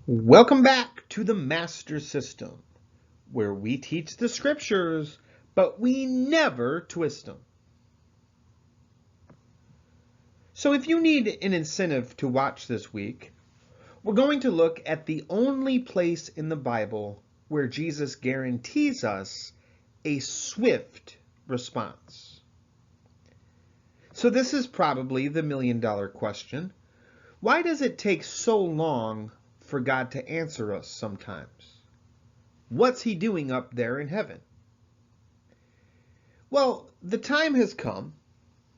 Welcome back to the Master System, where we teach the scriptures, but we never twist them. So if you need an incentive to watch this week, we're going to look at the only place in the Bible where Jesus guarantees us a swift response. So this is probably the million-dollar question. Why does it take so long for God to answer us sometimes? What's he doing up there in heaven? Well, the time has come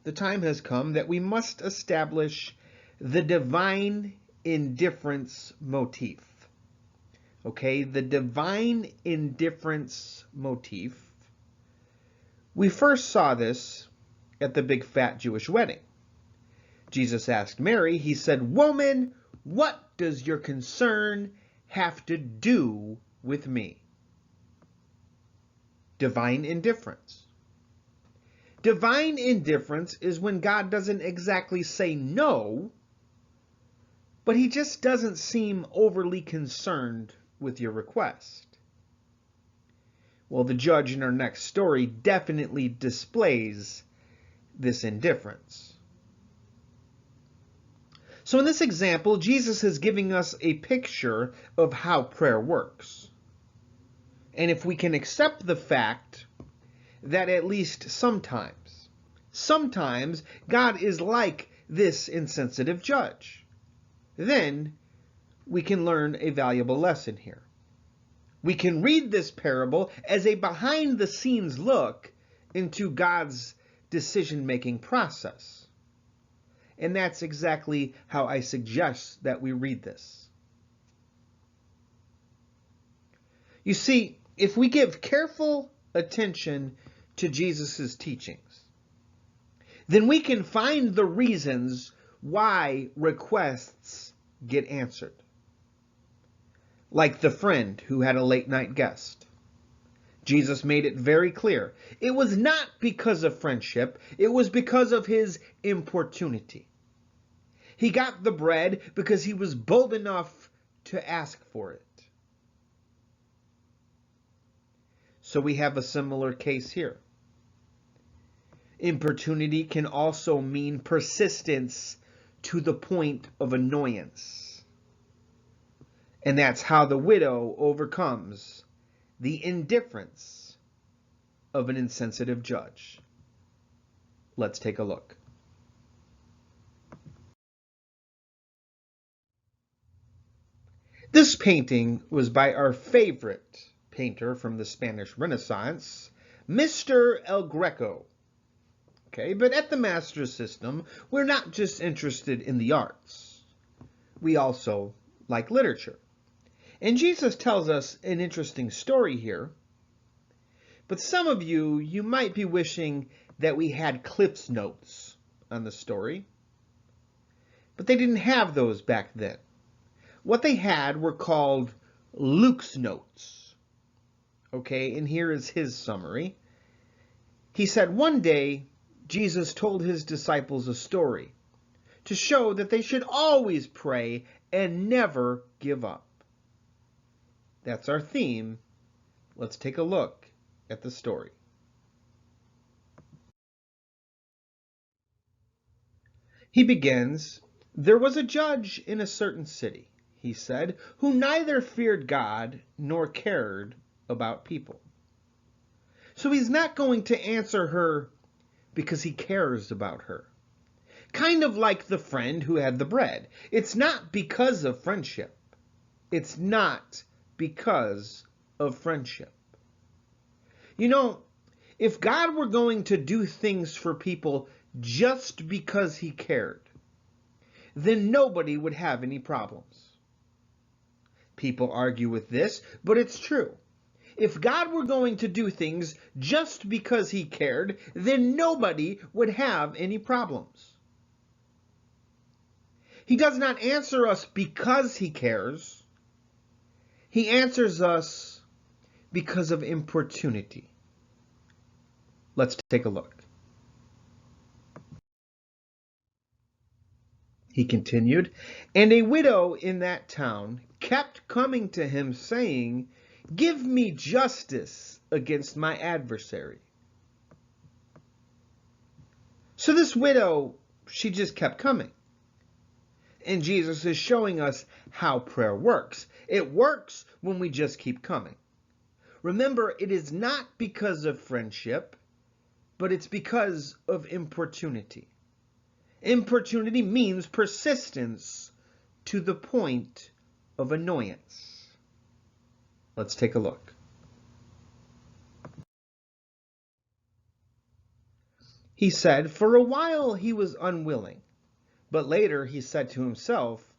that we must establish the divine indifference motif. Okay, the divine indifference motif. We first saw this at the big fat Jewish wedding. Jesus asked Mary, he said, "Woman, what does your concern have to do with me?" Divine indifference. Divine indifference is when God doesn't exactly say no, but he just doesn't seem overly concerned with your request. Well, the judge in our next story definitely displays this indifference. So in this example, Jesus is giving us a picture of how prayer works. And if we can accept the fact that at least sometimes God is like this insensitive judge, then we can learn a valuable lesson here. We can read this parable as a behind-the-scenes look into God's decision-making process. And that's exactly how I suggest that we read this. You see, if we give careful attention to Jesus' teachings, then we can find the reasons why requests get answered. Like the friend who had a late night guest. Jesus made it very clear. It was not because of friendship, it was because of his importunity. He got the bread because he was bold enough to ask for it. So we have a similar case here. Importunity can also mean persistence to the point of annoyance. And that's how the widow overcomes the indifference of an insensitive judge. Let's take a look. This painting was by our favorite painter from the Spanish Renaissance, Mr. El Greco. Okay, but at the Master System, we're not just interested in the arts. We also like literature. And Jesus tells us an interesting story here. But some of you might be wishing that we had Cliff's Notes on the story. But they didn't have those back then. What they had were called Luke's Notes. Okay, and here is his summary. He said, one day, Jesus told his disciples a story to show that they should always pray and never give up. That's our theme. Let's take a look at the story. He begins, "There was a judge in a certain city," he said, "who neither feared God nor cared about people." So he's not going to answer her because he cares about her. Kind of like the friend who had the bread. It's not because of friendship. It's not because of friendship. You know, if God were going to do things for people just because he cared, then nobody would have any problems. People argue with this, but it's true. If God were going to do things just because he cared, then nobody would have any problems. He does not answer us because he cares. He answers us because of importunity. Let's take a look. He continued, and a widow in that town kept coming to him, saying, "Give me justice against my adversary." So this widow, she just kept coming. And Jesus is showing us how prayer works. It works when we just keep coming. Remember, it is not because of friendship, but it's because of importunity. Importunity means persistence to the point of annoyance. Let's take a look. He said, "For a while he was unwilling, but later he said to himself,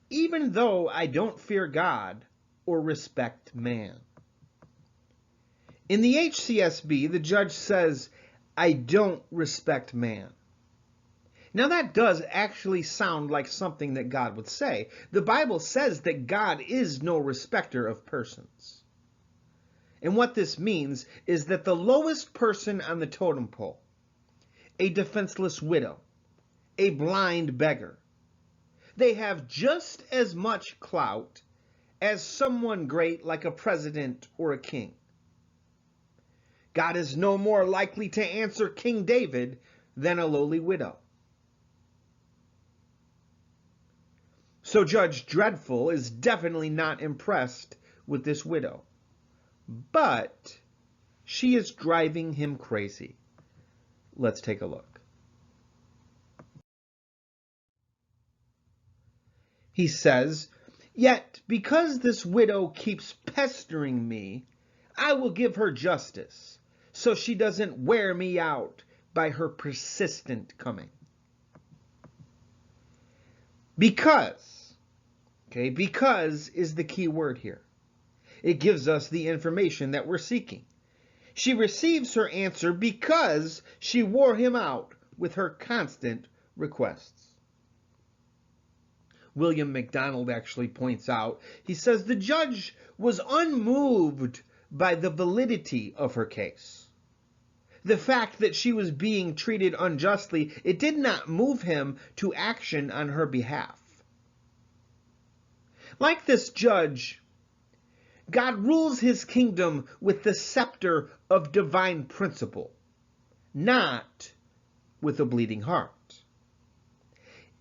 'Even though I don't fear God or respect man.'" In the HCSB, the judge says, "I don't respect man." Now that does actually sound like something that God would say. The Bible says that God is no respecter of persons. And what this means is that the lowest person on the totem pole, a defenseless widow, a blind beggar, they have just as much clout as someone great like a president or a king. God is no more likely to answer King David than a lowly widow. So Judge Dreadful is definitely not impressed with this widow. But she is driving him crazy. Let's take a look. He says, "Yet because this widow keeps pestering me, I will give her justice, so she doesn't wear me out by her persistent coming." Because, okay, because is the key word here. It gives us the information that we're seeking. She receives her answer because she wore him out with her constant requests. William MacDonald actually points out, he says, the judge was unmoved by the validity of her case. The fact that she was being treated unjustly, it did not move him to action on her behalf. Like this judge, God rules his kingdom with the scepter of divine principle, not with a bleeding heart.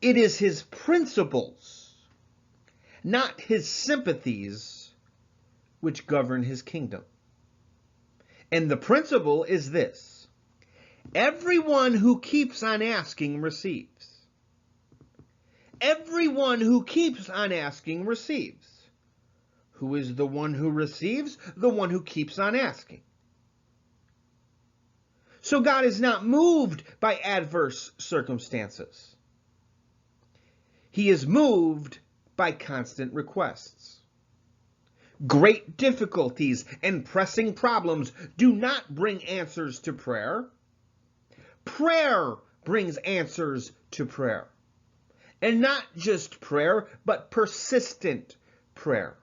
It is his principles, not his sympathies, which govern his kingdom. And the principle is this: everyone who keeps on asking receives. Everyone who keeps on asking receives. Who is the one who receives? The one who keeps on asking. So God is not moved by adverse circumstances. He is moved by constant requests. Great difficulties and pressing problems do not bring answers to prayer. Prayer brings answers to prayer. And not just prayer, but persistent prayer.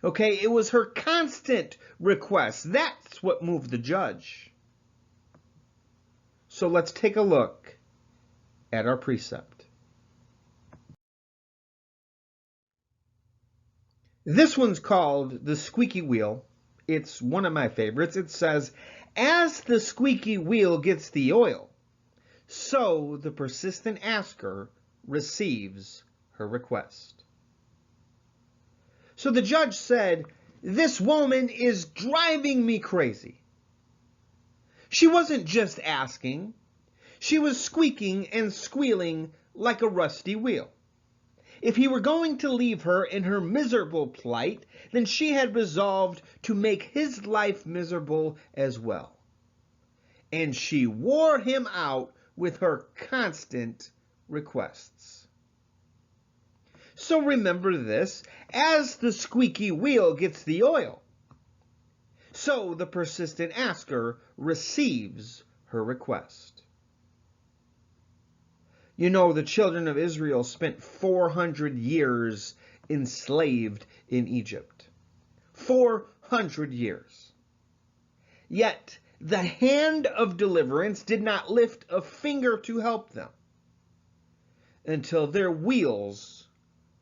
Okay, it was her constant request. That's what moved the judge. So let's take a look at our precept. This one's called the squeaky wheel. It's one of my favorites. It says, as the squeaky wheel gets the oil, so the persistent asker receives her request. So the judge said, this woman is driving me crazy. She wasn't just asking. She was squeaking and squealing like a rusty wheel. If he were going to leave her in her miserable plight, then she had resolved to make his life miserable as well. And she wore him out with her constant requests. So remember this: as the squeaky wheel gets the oil, so the persistent asker receives her request. You know, the children of Israel spent 400 years enslaved in Egypt. 400 years. Yet the hand of deliverance did not lift a finger to help them. until their wheels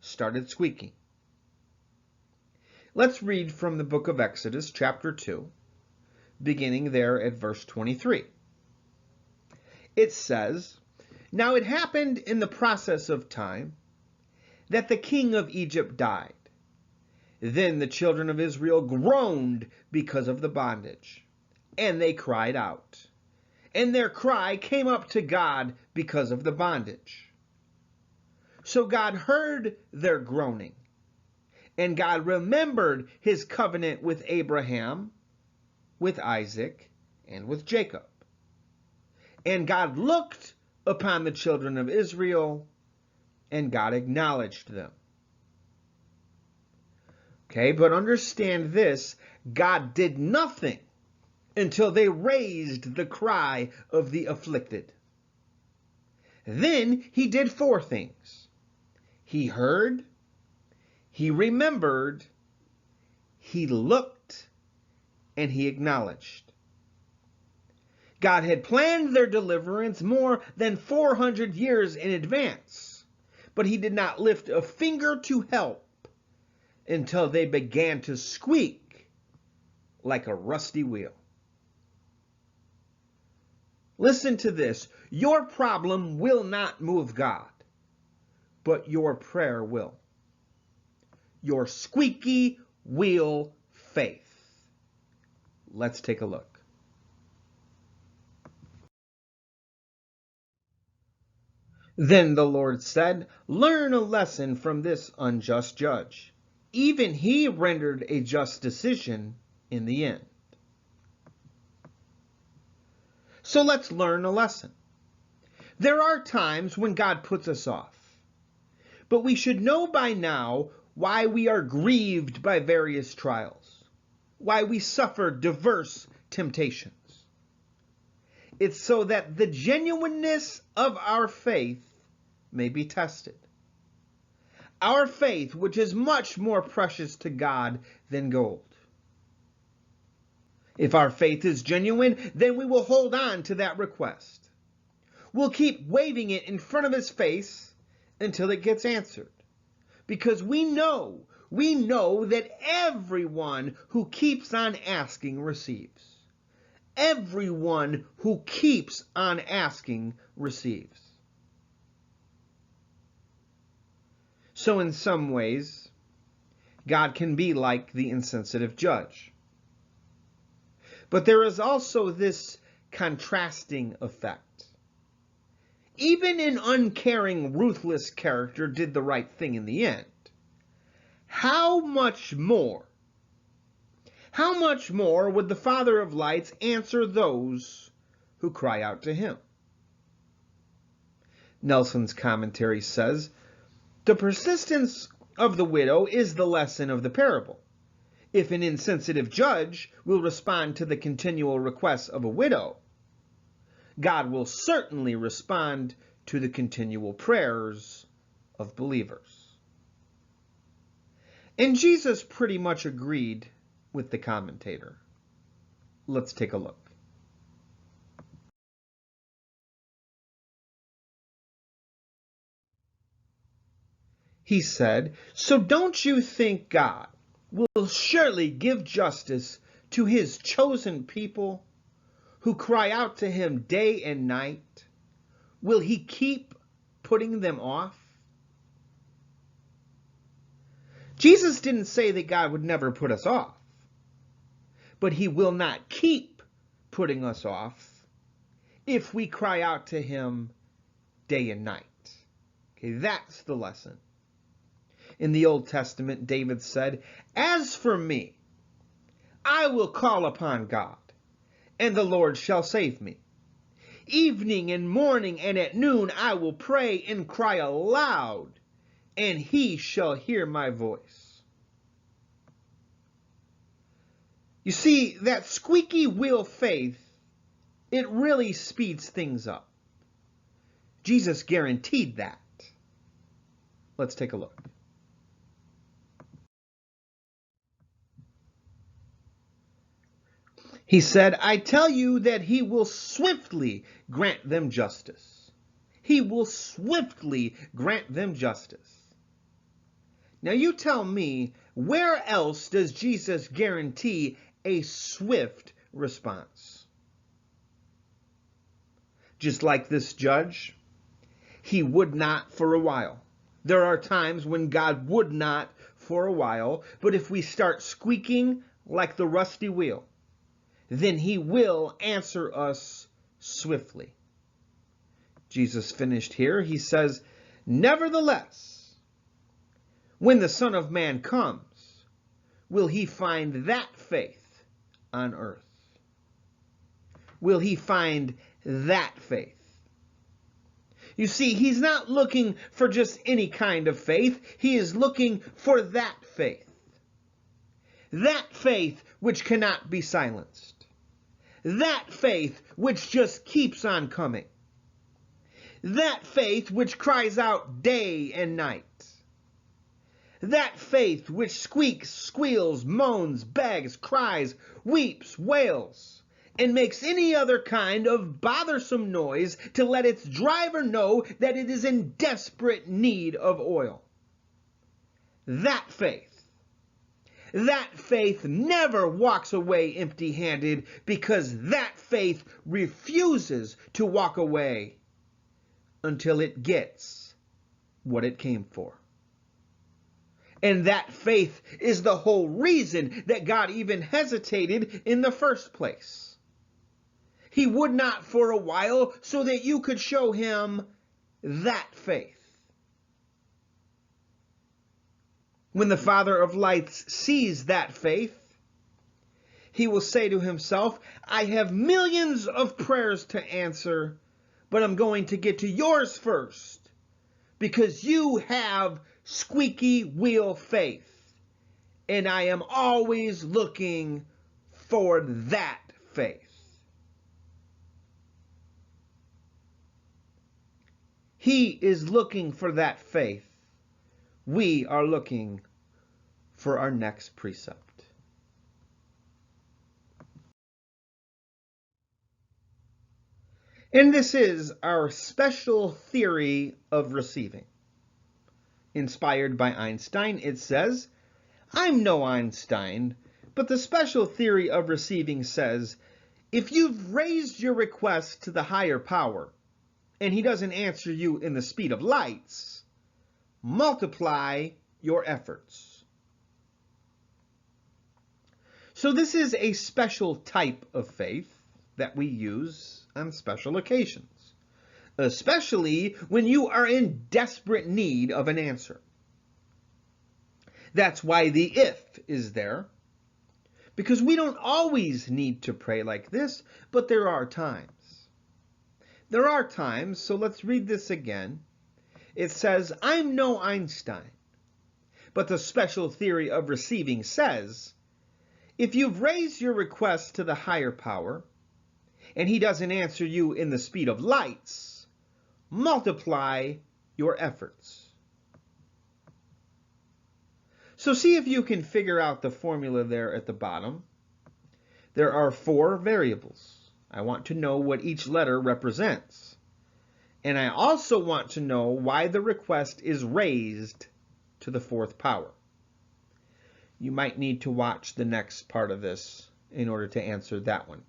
started squeaking. Let's read from the book of Exodus, chapter 2, beginning there at verse 23. It says, "Now it happened in the process of time that the king of Egypt died. Then the children of Israel groaned because of the bondage, and they cried out. And their cry came up to God because of the bondage. So God heard their groaning, and God remembered his covenant with Abraham, with Isaac, and with Jacob. And God looked upon the children of Israel, and God acknowledged them." Okay, but understand this, God did nothing until they raised the cry of the afflicted. Then he did four things. He heard, he remembered, he looked, and he acknowledged. God had planned their deliverance more than 400 years in advance, but he did not lift a finger to help until they began to squeak like a rusty wheel. Listen to this. Your problem will not move God, but your prayer will. Your squeaky wheel faith. Let's take a look. Then the Lord said, "Learn a lesson from this unjust judge. Even he rendered a just decision in the end." So let's learn a lesson. There are times when God puts us off, but we should know by now why we are grieved by various trials, why we suffer diverse temptations. It's so that the genuineness of our faith may be tested. Our faith, which is much more precious to God than gold. If our faith is genuine, then we will hold on to that request. We'll keep waving it in front of his face until it gets answered. Because we know that everyone who keeps on asking receives. Everyone who keeps on asking receives. So in some ways, God can be like the insensitive judge. But there is also this contrasting effect. Even an uncaring, ruthless character did the right thing in the end. How much more would the Father of lights answer those who cry out to him? Nelson's commentary says, "The persistence of the widow is the lesson of the parable. If an insensitive judge will respond to the continual requests of a widow, God will certainly respond to the continual prayers of believers." And Jesus pretty much agreed with the commentator. Let's take a look. He said, "So don't you think God will surely give justice to his chosen people who cry out to him day and night? Will he keep putting them off?" Jesus didn't say that God would never put us off, but he will not keep putting us off if we cry out to him day and night. Okay, that's the lesson. In the Old Testament, David said, "As for me, I will call upon God, and the Lord shall save me. Evening and morning and at noon I will pray and cry aloud, and he shall hear my voice." You see, that squeaky wheel faith, it really speeds things up. Jesus guaranteed that. Let's take a look. He said, "I tell you that he will swiftly grant them justice. he will swiftly grant them justice. Now you tell me, where else does Jesus guarantee a swift response? Just like this judge, he would not for a while. There are times when God would not for a while, but if we start squeaking like the rusty wheel, then he will answer us swiftly. Jesus finished here. He says, nevertheless, when the Son of Man comes, will he find that faith on earth? Will he find that faith? You see, he's not looking for just any kind of faith. He is looking for that faith. That faith which cannot be silenced. That faith which just keeps on coming. That faith which cries out day and night. That faith which squeaks, squeals, moans, begs, cries, weeps, wails, and makes any other kind of bothersome noise to let its driver know that it is in desperate need of oil. That faith never walks away empty-handed, because that faith refuses to walk away until it gets what it came for. And that faith is the whole reason that God even hesitated in the first place. He would not for a while so that you could show him that faith. When the Father of lights sees that faith, he will say to himself, I have millions of prayers to answer, but I'm going to get to yours first, because you have squeaky wheel faith, and I am always looking for that faith. He is looking for that faith. We are looking for our next precept. And this is our special theory of receiving. Inspired by Einstein, it says, I'm no Einstein, but the special theory of receiving says, if you've raised your request to the higher power, and he doesn't answer you in the speed of lights, multiply your efforts. So this is a special type of faith that we use on special occasions, especially when you are in desperate need of an answer. That's why the if is there, because we don't always need to pray like this, but there are times. There are times, so let's read this again. It says, I'm no Einstein, but the special theory of receiving says, if you've raised your request to the higher power, and he doesn't answer you in the speed of lights, multiply your efforts. So see if you can figure out the formula there at the bottom. There are 4 variables. I want to know what each letter represents. And I also want to know why the request is raised to the 4th power. You might need to watch the next part of this in order to answer that one.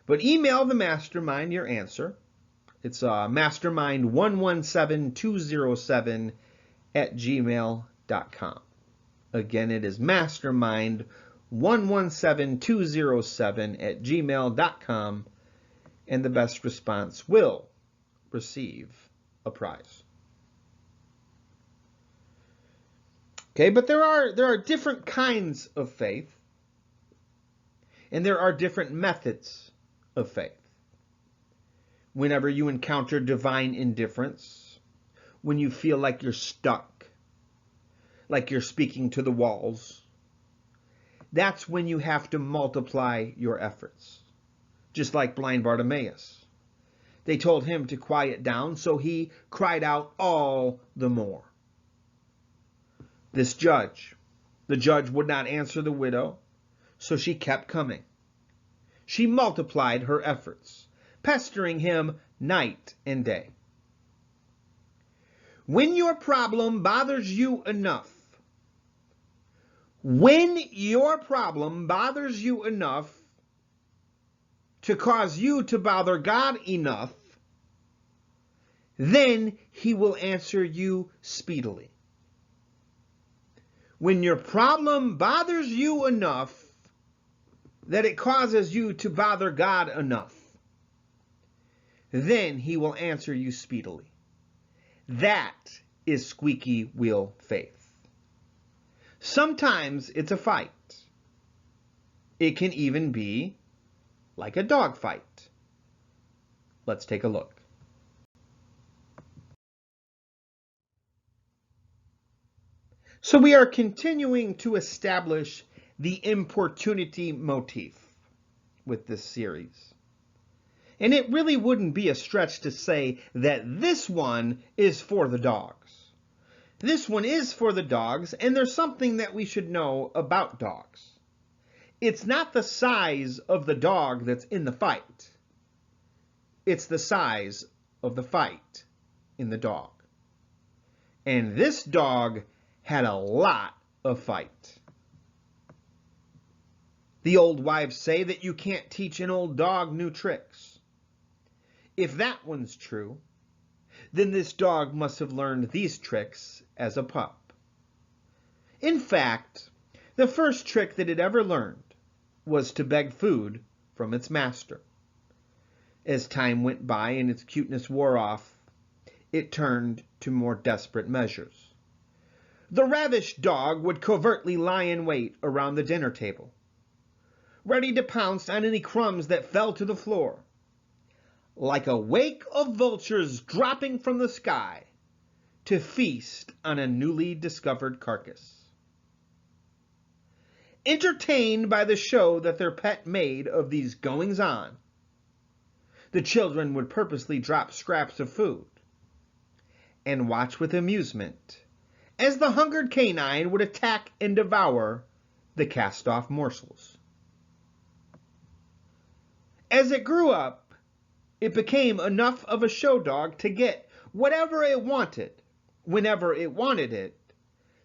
But email the mastermind your answer. It's mastermind117207@gmail.com. Again, it is mastermind117207@gmail.com, and the best response will receive a prize. Okay, but there are different kinds of faith, and there are different methods of faith. Whenever you encounter divine indifference, when you feel like you're stuck, like you're speaking to the walls, that's when you have to multiply your efforts. Just like blind Bartimaeus. They told him to quiet down, so he cried out all the more. This judge, the judge would not answer the widow, so she kept coming. She multiplied her efforts, pestering him night and day. When your problem bothers you enough, when your problem bothers you enough to cause you to bother God enough, then he will answer you speedily. When your problem bothers you enough that it causes you to bother God enough, then he will answer you speedily. That is squeaky wheel faith. Sometimes it's a fight. It can even be like a dog fight. Let's take a look. So we are continuing to establish the importunity motif with this series. And it really wouldn't be a stretch to say that this one is for the dogs. This one is for the dogs, and there's something that we should know about dogs. It's not the size of the dog that's in the fight. It's the size of the fight in the dog. And this dog had a lot of fight. The old wives say that you can't teach an old dog new tricks. If that one's true, then this dog must have learned these tricks as a pup. In fact, the first trick that it ever learned was to beg food from its master. As time went by and its cuteness wore off, it turned to more desperate measures. The ravished dog would covertly lie in wait around the dinner table, ready to pounce on any crumbs that fell to the floor, like a wake of vultures dropping from the sky to feast on a newly discovered carcass. Entertained by the show that their pet made of these goings-on, the children would purposely drop scraps of food and watch with amusement as the hungered canine would attack and devour the cast-off morsels. As it grew up, it became enough of a show dog to get whatever it wanted, whenever it wanted it,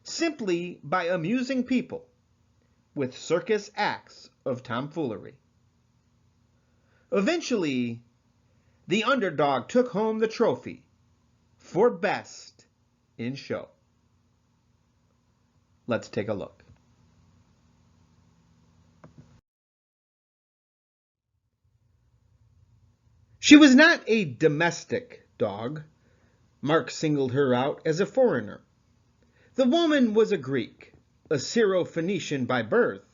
simply by amusing people with circus acts of tomfoolery. Eventually, the underdog took home the trophy for best in show. Let's take a look. She was not a domestic dog. Mark singled her out as a foreigner. The woman was a Greek, a Syro-Phoenician by birth,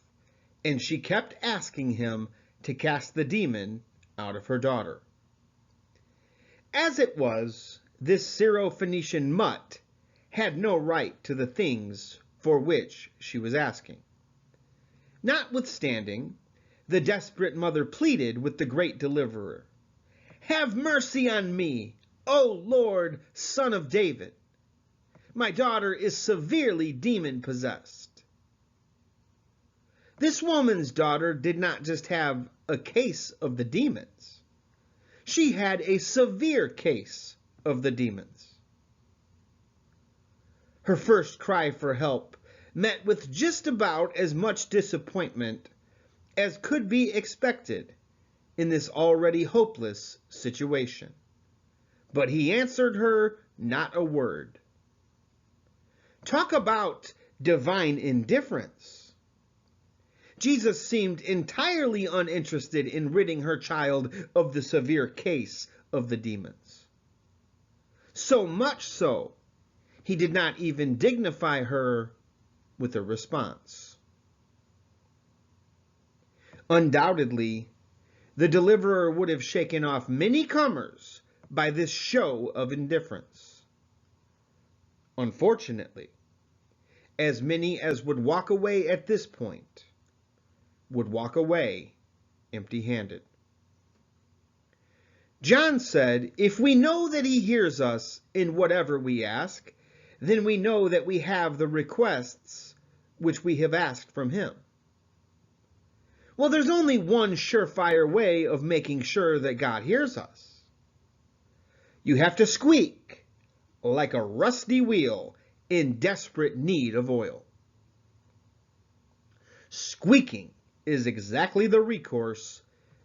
and she kept asking him to cast the demon out of her daughter. As it was, this Syro-Phoenician mutt had no right to the things for which she was asking. Notwithstanding, the desperate mother pleaded with the great deliverer, "Have mercy on me, O Lord, Son of David. My daughter is severely demon-possessed." This woman's daughter did not just have a case of the demons. She had a severe case of the demons. Her first cry for help met with just about as much disappointment as could be expected in this already hopeless situation. But he answered her not a word. Talk about divine indifference. Jesus seemed entirely uninterested in ridding her child of the severe case of the demons. So much so, he did not even dignify her with a response. Undoubtedly, the deliverer would have shaken off many comers by this show of indifference. Unfortunately, as many as would walk away at this point would walk away empty-handed. John said, "If we know that he hears us in whatever we ask, then we know that we have the requests which we have asked from him." Well, there's only one surefire way of making sure that God hears us. You have to squeak like a rusty wheel in desperate need of oil. Squeaking is exactly the recourse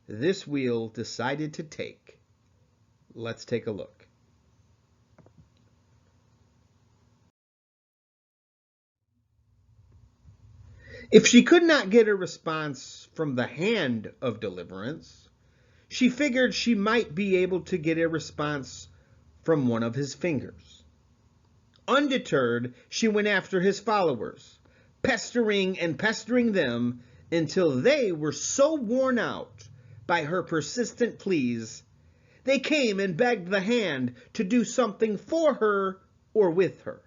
this wheel decided to take. Let's take a look. If she could not get a response from the hand of deliverance, she figured she might be able to get a response from one of his fingers. Undeterred, she went after his followers, pestering and pestering them until they were so worn out by her persistent pleas, they came and begged the hand to do something for her or with her,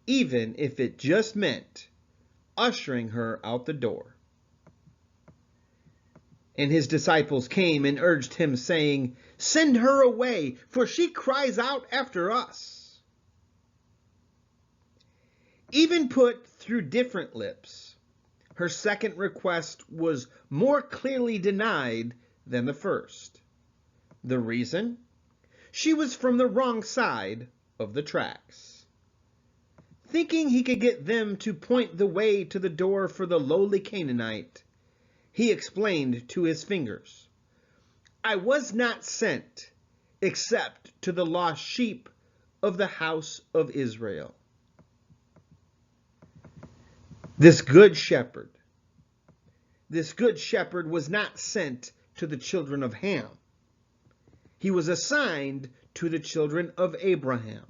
even if it just meant ushering her out the door. And his disciples came and urged him, saying, "Send her away, for she cries out after us." Even put through different lips, her second request was more clearly denied than the first. The reason? She was from the wrong side of the tracks. Thinking he could get them to point the way to the door for the lowly Canaanite, he explained to his fingers, "I was not sent except to the lost sheep of the house of Israel." This good shepherd was not sent to the children of Ham. He was assigned to the children of Abraham.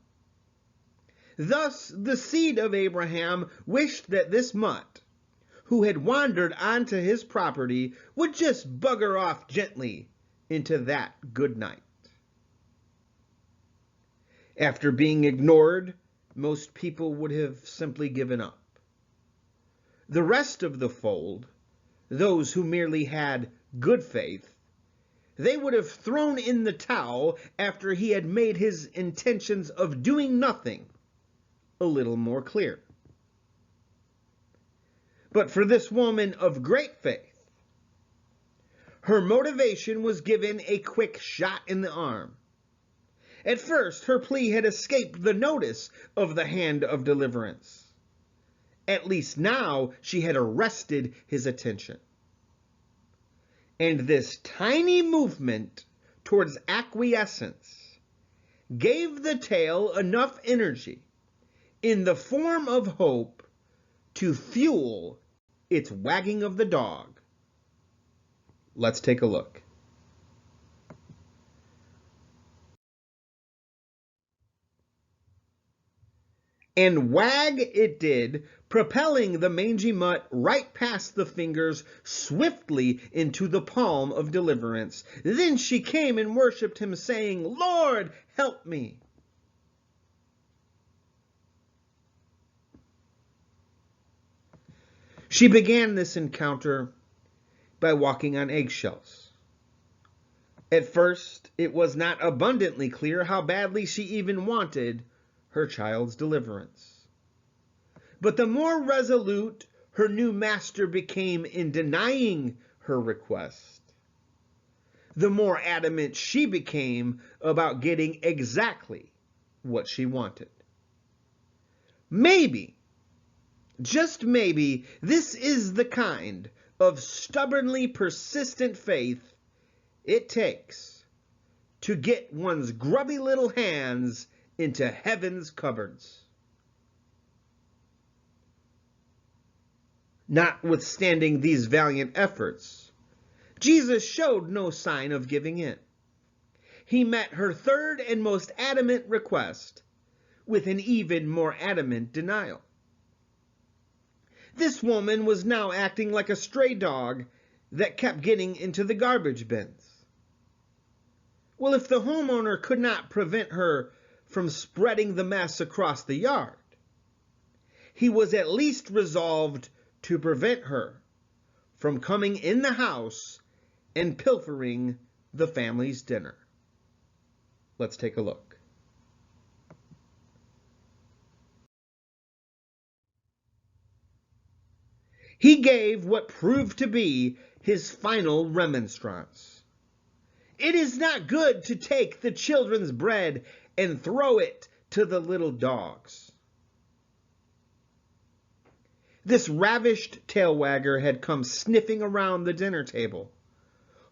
Thus, the seed of Abraham wished that this mutt, who had wandered onto his property, would just bugger off gently into that good night. After being ignored, most people would have simply given up. The rest of the fold, those who merely had good faith, they would have thrown in the towel after he had made his intentions of doing nothing a little more clear. But for this woman of great faith, her motivation was given a quick shot in the arm. At first, her plea had escaped the notice of the hand of deliverance. At least now she had arrested his attention. And this tiny movement towards acquiescence gave the tale enough energy in the form of hope to fuel its wagging of the dog. Let's take a look. And wag it did, propelling the mangy mutt right past the fingers swiftly into the palm of deliverance. Then she came and worshipped him, saying, "Lord, help me." She began this encounter by walking on eggshells. At first, it was not abundantly clear how badly she even wanted her child's deliverance. But the more resolute her new master became in denying her request, the more adamant she became about getting exactly what she wanted. Maybe, just maybe, this is the kind of stubbornly persistent faith it takes to get one's grubby little hands into heaven's cupboards. Notwithstanding these valiant efforts, Jesus showed no sign of giving in. He met her third and most adamant request with an even more adamant denial. This woman was now acting like a stray dog that kept getting into the garbage bins. Well, if the homeowner could not prevent her from spreading the mess across the yard, he was at least resolved to prevent her from coming in the house and pilfering the family's dinner. Let's take a look. He gave what proved to be his final remonstrance. "It is not good to take the children's bread and throw it to the little dogs. This ravished tail-wagger had come sniffing around the dinner table,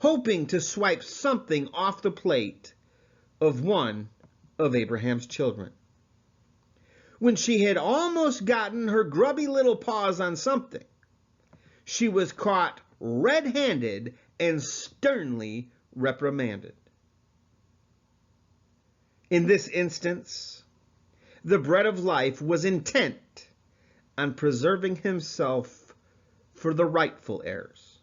hoping to swipe something off the plate of one of Abraham's children. When she had almost gotten her grubby little paws on something, she was caught red-handed and sternly reprimanded. In this instance, the bread of life was intent on preserving himself for the rightful heirs.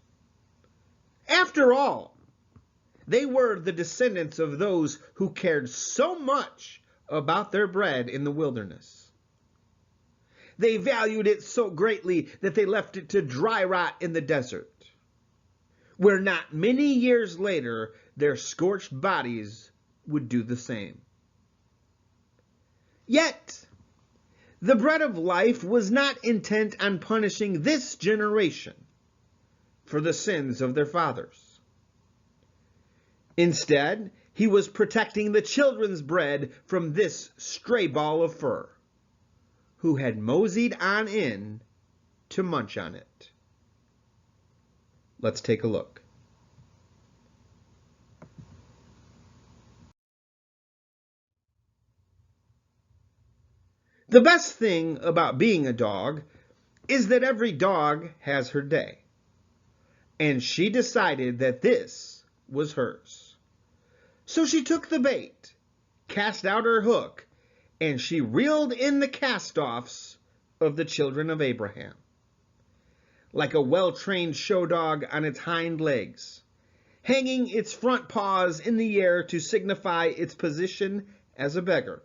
After all, they were the descendants of those who cared so much about their bread in the wilderness. They valued it so greatly that they left it to dry rot in the desert, where not many years later their scorched bodies would do the same. Yet, the bread of life was not intent on punishing this generation for the sins of their fathers. Instead, he was protecting the children's bread from this stray ball of fur, who had moseyed on in to munch on it. Let's take a look. The best thing about being a dog is that every dog has her day. And she decided that this was hers. So she took the bait, cast out her hook, and she reeled in the cast-offs of the children of Abraham. Like a well-trained show dog on its hind legs, hanging its front paws in the air to signify its position as a beggar.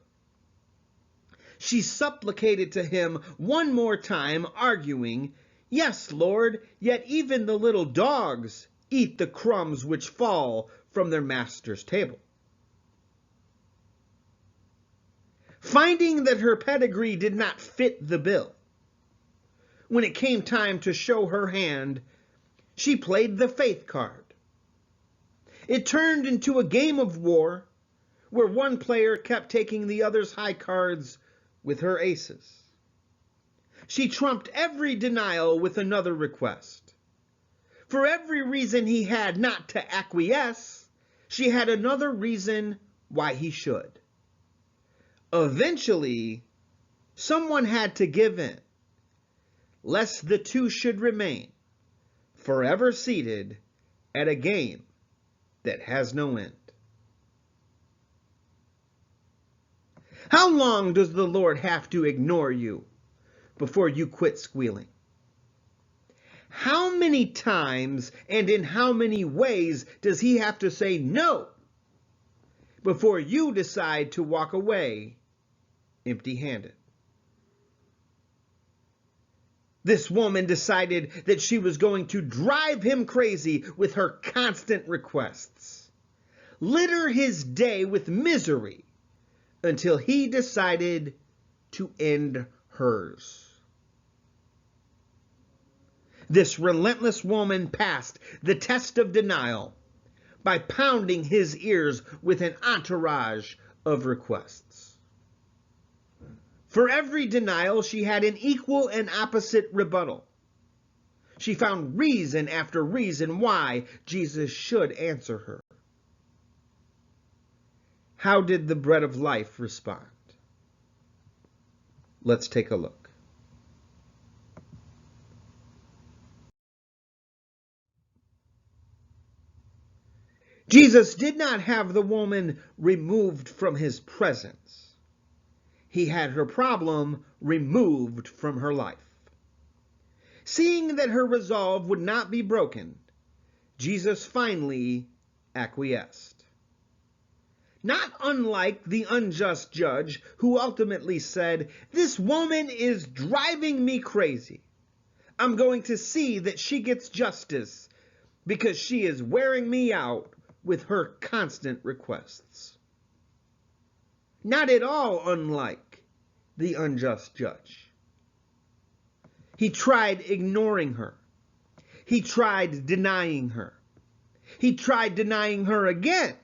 She supplicated to him one more time, arguing, "Yes, Lord, yet even the little dogs eat the crumbs which fall from their master's table." Finding that her pedigree did not fit the bill, when it came time to show her hand, she played the faith card. It turned into a game of war, where one player kept taking the other's high cards with her aces. She trumped every denial with another request. For every reason he had not to acquiesce, she had another reason why he should. Eventually, someone had to give in, lest the two should remain forever seated at a game that has no end. How long does the Lord have to ignore you before you quit squealing? How many times and in how many ways does he have to say no before you decide to walk away empty-handed? This woman decided that she was going to drive him crazy with her constant requests, litter his day with misery until he decided to end hers. This relentless woman passed the test of denial by pounding his ears with an entourage of requests. For every denial, she had an equal and opposite rebuttal. She found reason after reason why Jesus should answer her. How did the bread of life respond? Let's take a look. Jesus did not have the woman removed from his presence. He had her problem removed from her life. Seeing that her resolve would not be broken, Jesus finally acquiesced. Not unlike the unjust judge who ultimately said, "This woman is driving me crazy. I'm going to see that she gets justice because she is wearing me out with her constant requests." Not at all unlike the unjust judge. He tried ignoring her. He tried denying her. He tried denying her again.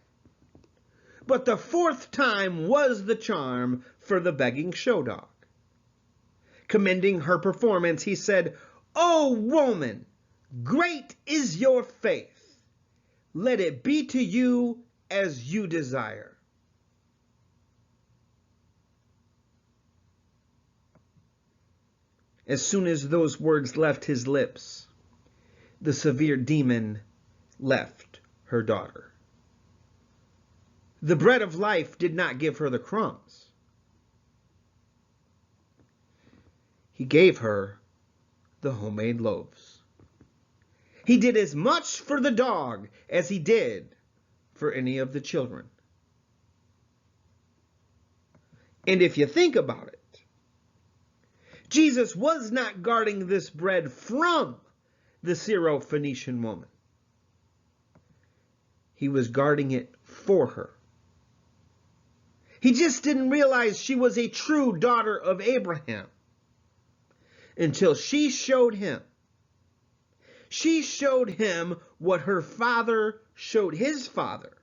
But the fourth time was the charm for the begging show dog. Commending her performance, he said, "O woman, great is your faith. Let it be to you as you desire." As soon as those words left his lips, the severe demon left her daughter. The bread of life did not give her the crumbs. He gave her the homemade loaves. He did as much for the dog as he did for any of the children. And if you think about it, Jesus was not guarding this bread from the Syrophoenician woman. He was guarding it for her. He just didn't realize she was a true daughter of Abraham until she showed him. She showed him what her father showed his father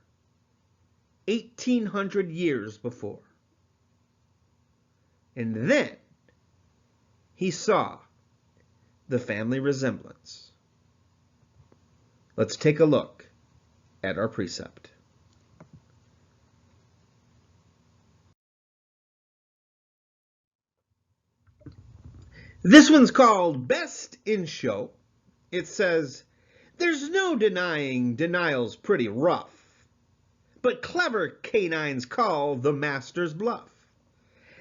1,800 years before. And then he saw the family resemblance. Let's take a look at our precept. This one's called Best in Show. It says, "There's no denying denial's pretty rough, but clever canines call the master's bluff.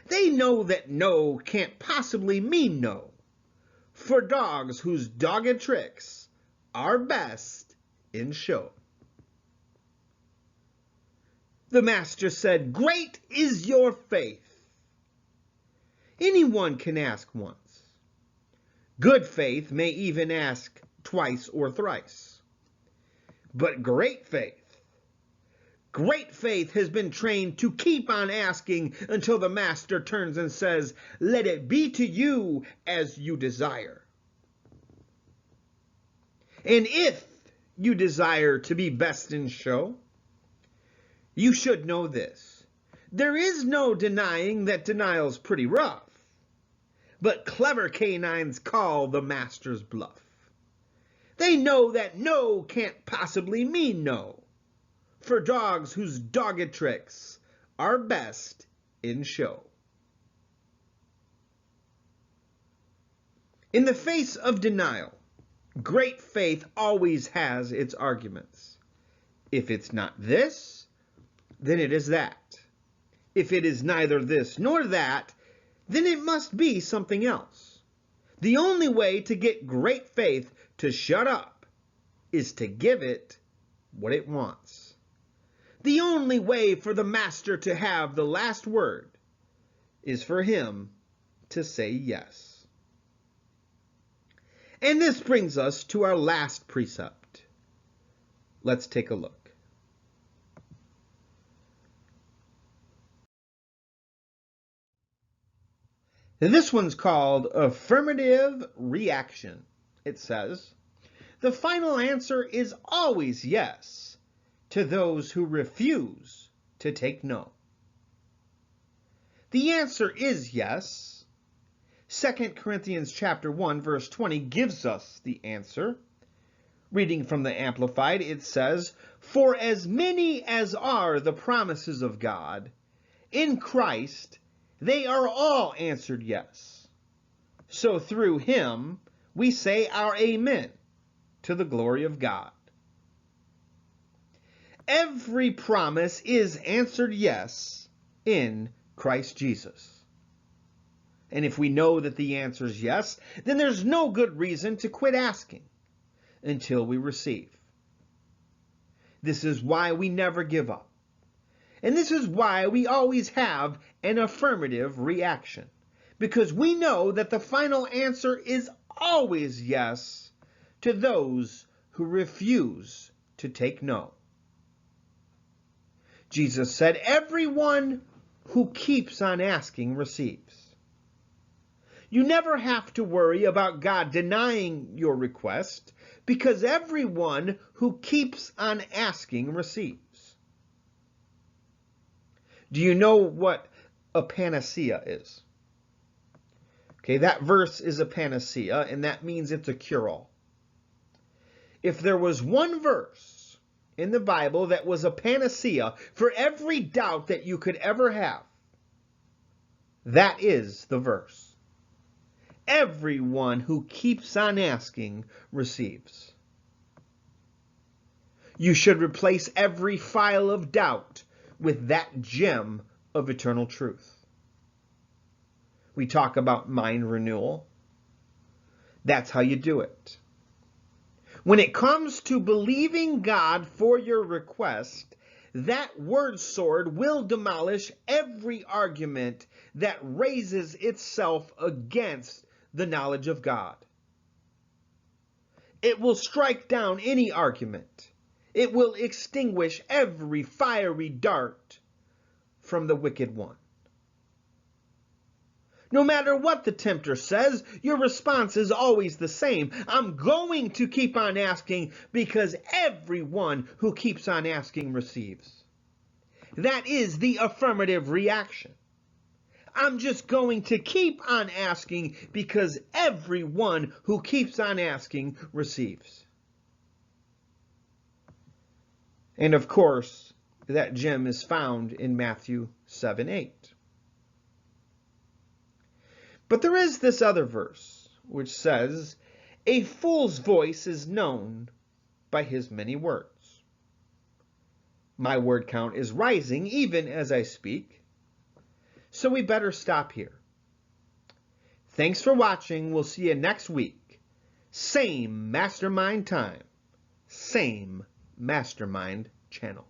They know that no can't possibly mean no, for dogs whose dogged tricks are best in show." The master said, "Great is your faith." Anyone can ask once. Good faith may even ask twice or thrice. But great faith has been trained to keep on asking until the master turns and says, "Let it be to you as you desire." And if you desire to be best in show, you should know this. There is no denying that denial's pretty rough, but clever canines call the master's bluff. They know that no can't possibly mean no, for dogs whose dogged tricks are best in show. In the face of denial, great faith always has its arguments. If it's not this, then it is that. If it is neither this nor that, then it must be something else. The only way to get great faith to shut up is to give it what it wants. The only way for the master to have the last word is for him to say yes. And this brings us to our last precept. Let's take a look. And this one's called affirmative reaction. It says, "The final answer is always yes to those who refuse to take no." The answer is yes. 2 Corinthians chapter 1, verse 20 gives us the answer. Reading from the Amplified, it says, "For as many as are the promises of God, in Christ, they are all answered yes. So through him we say our amen to the glory of God." Every promise is answered yes in Christ Jesus. And if we know that the answer is yes, then there's no good reason to quit asking until we receive. This is why we never give up. And this is why we always have an affirmative reaction, because we know that the final answer is always yes to those who refuse to take no. Jesus said, "Everyone who keeps on asking receives." You never have to worry about God denying your request, because everyone who keeps on asking receives. Do you know what a panacea is. Okay, that verse is a panacea, and that means it's a cure-all. If there was one verse in the Bible that was a panacea for every doubt that you could ever have, that is the verse. Everyone who keeps on asking receives. You should replace every file of doubt with that gem of eternal truth. We talk about mind renewal. That's how you do it. When it comes to believing God for your request, that word sword will demolish every argument that raises itself against the knowledge of God. It will strike down any argument. It will extinguish every fiery dart from the wicked one. No matter what the tempter says, your response is always the same. I'm going to keep on asking because everyone who keeps on asking receives. That is the affirmative reaction. I'm just going to keep on asking because everyone who keeps on asking receives. And of course, that gem is found in Matthew 7:8. But there is this other verse which says, a fool's voice is known by his many words. My word count is rising even as I speak, so we better stop here. Thanks for watching. We'll see you next week. Same mastermind time, same mastermind channel.